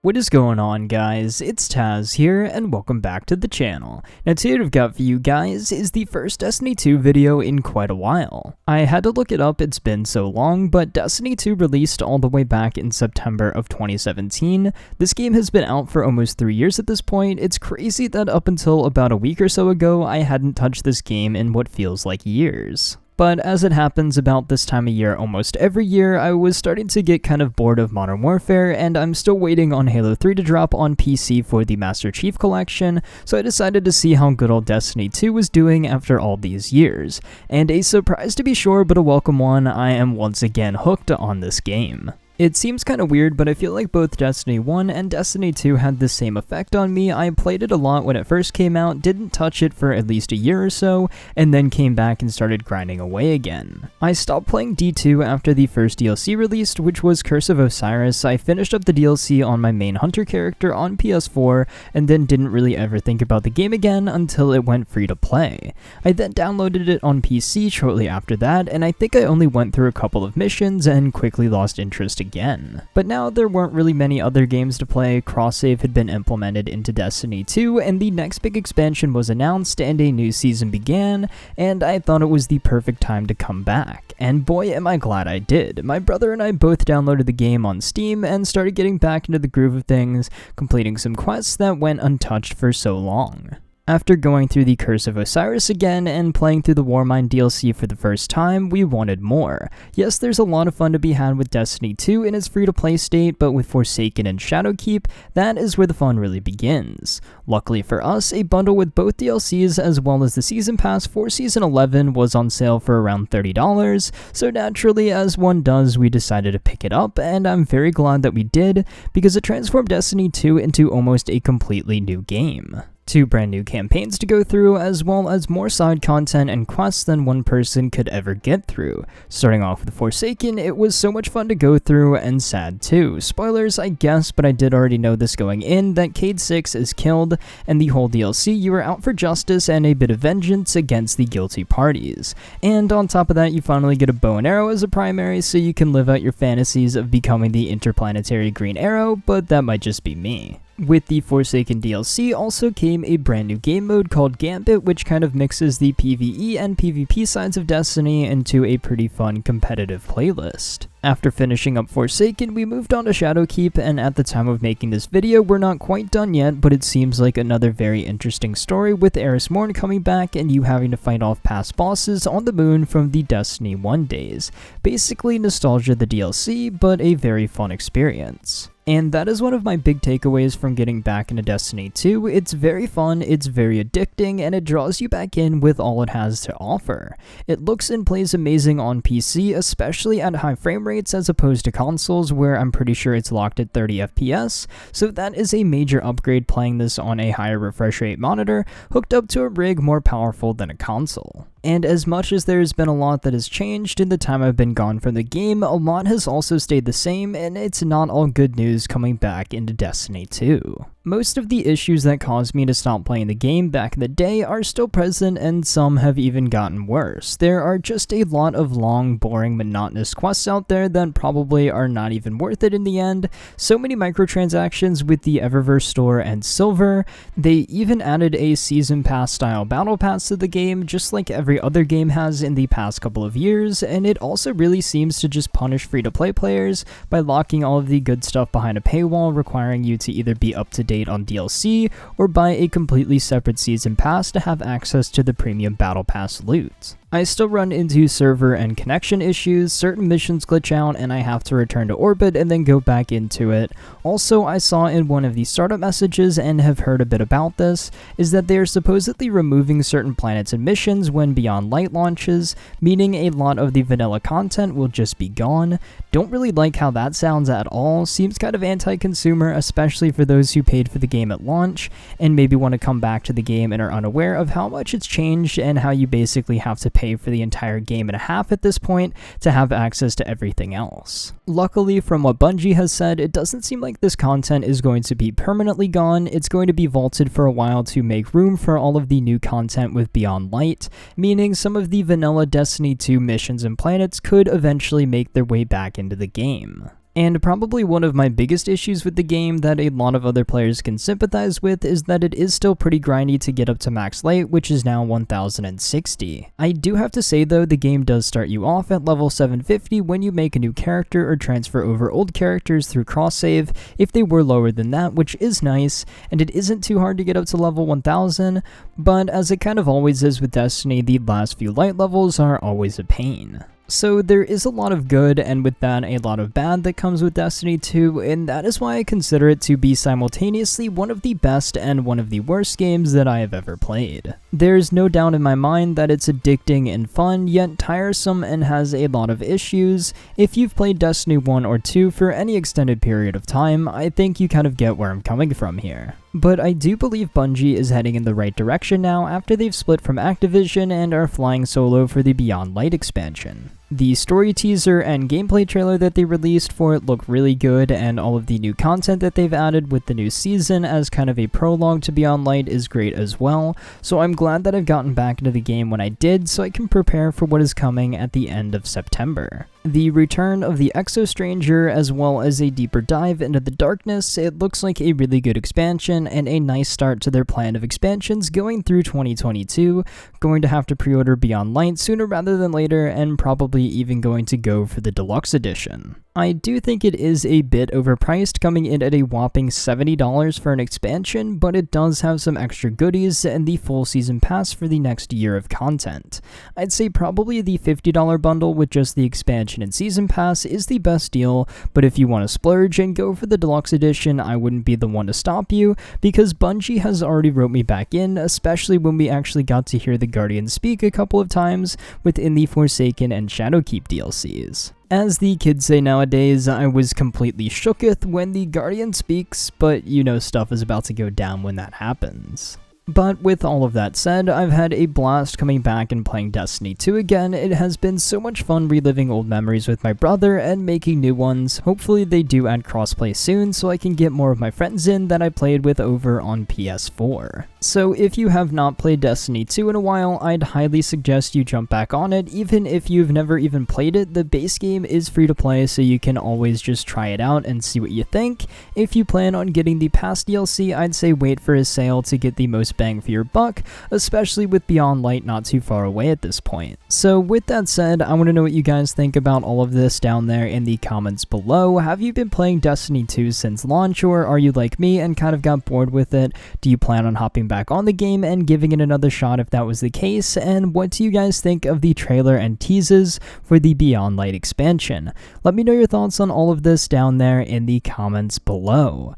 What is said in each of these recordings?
What is going on, guys? It's Tazz here, and welcome back to the channel. Now today what I've got for you guys is the first Destiny 2 video in quite a while. I had to look it up, it's been so long, but Destiny 2 released all the way back in September of 2017. This game has been out for almost 3 years at this point. It's crazy that up until about a week or so ago, I hadn't touched this game in what feels like years. But as it happens about this time of year almost every year, I was starting to get kind of bored of Modern Warfare, and I'm still waiting on Halo 3 to drop on PC for the Master Chief Collection, so I decided to see how good old Destiny 2 was doing after all these years. And a surprise to be sure, but a welcome one, I am once again hooked on this game. It seems kind of weird, but I feel like both Destiny 1 and Destiny 2 had the same effect on me. I played it a lot when it first came out, didn't touch it for at least a year or so, and then came back and started grinding away again. I stopped playing D2 after the first DLC released, which was Curse of Osiris. I finished up the DLC on my main hunter character on PS4, and then didn't really ever think about the game again until it went free to play. I then downloaded it on PC shortly after that, and I think I only went through a couple of missions and quickly lost interest again. But now there weren't really many other games to play. Cross-save had been implemented into Destiny 2, and the next big expansion was announced and a new season began, and I thought it was the perfect time to come back. And boy am I glad I did. My brother and I both downloaded the game on Steam and started getting back into the groove of things, completing some quests that went untouched for so long. After going through the Curse of Osiris again and playing through the Warmind DLC for the first time, we wanted more. Yes, there's a lot of fun to be had with Destiny 2 in its free-to-play state, but with Forsaken and Shadowkeep, that is where the fun really begins. Luckily for us, a bundle with both DLCs as well as the Season Pass for Season 11 was on sale for around $30, so naturally, as one does, we decided to pick it up, and I'm very glad that we did, because it transformed Destiny 2 into almost a completely new game. 2 brand new campaigns to go through, as well as more side content and quests than one person could ever get through. Starting off with Forsaken, it was so much fun to go through, and sad too. Spoilers, I guess, but I did already know this going in, that Cade 6 is killed, and the whole DLC you are out for justice and a bit of vengeance against the guilty parties. And on top of that, you finally get a bow and arrow as a primary, so you can live out your fantasies of becoming the interplanetary Green Arrow, but that might just be me. With the Forsaken DLC also came a brand new game mode called Gambit, which kind of mixes the PvE and PvP sides of Destiny into a pretty fun competitive playlist. After finishing up Forsaken, we moved on to Shadowkeep, and at the time of making this video, we're not quite done yet, but it seems like another very interesting story with Eris Morn coming back and you having to fight off past bosses on the moon from the Destiny 1 days. Basically Nostalgia the DLC, but a very fun experience. And that is one of my big takeaways from getting back into Destiny 2. It's very fun, it's very addicting, and it draws you back in with all it has to offer. It looks and plays amazing on PC, especially at high frame rates as opposed to consoles where I'm pretty sure it's locked at 30 FPS, so that is a major upgrade playing this on a higher refresh rate monitor hooked up to a rig more powerful than a console. And as much as there's been a lot that has changed in the time I've been gone from the game, a lot has also stayed the same, and it's not all good news coming back into Destiny 2. Most of the issues that caused me to stop playing the game back in the day are still present, and some have even gotten worse. There are just a lot of long, boring, monotonous quests out there that probably are not even worth it in the end. So many microtransactions with the Eververse store and Silver. They even added a Season Pass style battle pass to the game, just like every other game has in the past couple of years, and it also really seems to just punish free-to-play players by locking all of the good stuff behind a paywall, requiring you to either be up to date on DLC or buy a completely separate season pass to have access to the premium battle pass loot. I still run into server and connection issues, certain missions glitch out and I have to return to orbit and then go back into it. Also, I saw in one of the startup messages and have heard a bit about this, is that they are supposedly removing certain planets and missions when Beyond Light launches, meaning a lot of the vanilla content will just be gone. Don't really like how that sounds at all, seems kind of anti-consumer, especially for those who paid for the game at launch and maybe want to come back to the game and are unaware of how much it's changed and how you basically have to pay for the entire game and a half at this point to have access to everything else. Luckily, from what Bungie has said, it doesn't seem like this content is going to be permanently gone. It's going to be vaulted for a while to make room for all of the new content with Beyond Light, meaning some of the vanilla Destiny 2 missions and planets could eventually make their way back into the game. And probably one of my biggest issues with the game that a lot of other players can sympathize with is that it is still pretty grindy to get up to max light, which is now 1060. I do have to say though, the game does start you off at level 750 when you make a new character or transfer over old characters through cross-save if they were lower than that, which is nice, and it isn't too hard to get up to level 1000, but as it kind of always is with Destiny, the last few light levels are always a pain. So there is a lot of good, and with that a lot of bad that comes with Destiny 2, and that is why I consider it to be simultaneously one of the best and one of the worst games that I have ever played. There's no doubt in my mind that it's addicting and fun, yet tiresome and has a lot of issues. If you've played Destiny 1 or 2 for any extended period of time, I think you kind of get where I'm coming from here. But I do believe Bungie is heading in the right direction now after they've split from Activision and are flying solo for the Beyond Light expansion. The story teaser and gameplay trailer that they released for it look really good, and all of the new content that they've added with the new season as kind of a prologue to Beyond Light is great as well, so I'm glad that I've gotten back into the game when I did so I can prepare for what is coming at the end of September. The return of the Exo Stranger as well as a deeper dive into the darkness, it looks like a really good expansion and a nice start to their plan of expansions going through 2022. Going to have to pre-order Beyond Light sooner rather than later, and probably even going to go for the deluxe edition. I do think it is a bit overpriced, coming in at a whopping $70 for an expansion, but it does have some extra goodies and the full season pass for the next year of content. I'd say probably the $50 bundle with just the expansion and season pass is the best deal, but if you want to splurge and go for the deluxe edition, I wouldn't be the one to stop you, because Bungie has already wrote me back in, especially when we actually got to hear the Guardian speak a couple of times within the Forsaken and Shadowkeep DLCs. As the kids say nowadays, I was completely shooketh when the Guardian speaks, but you know stuff is about to go down when that happens. But with all of that said, I've had a blast coming back and playing Destiny 2 again. It has been so much fun reliving old memories with my brother and making new ones. Hopefully they do add crossplay soon so I can get more of my friends in that I played with over on PS4. So if you have not played Destiny 2 in a while, I'd highly suggest you jump back on it. Even if you've never even played it, the base game is free to play, so you can always just try it out and see what you think. If you plan on getting the past DLC, I'd say wait for a sale to get the most bang for your buck, especially with Beyond Light not too far away at this point. So with that said, I want to know what you guys think about all of this down there in the comments below. Have you been playing Destiny 2 since launch, or are you like me and kind of got bored with it? Do you plan on hopping back on the game and giving it another shot if that was the case? And what do you guys think of the trailer and teases for the Beyond Light expansion? Let me know your thoughts on all of this down there in the comments below.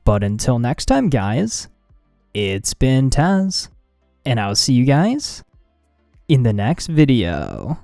But until next time, guys, it's been Tazz, and I'll see you guys in the next video.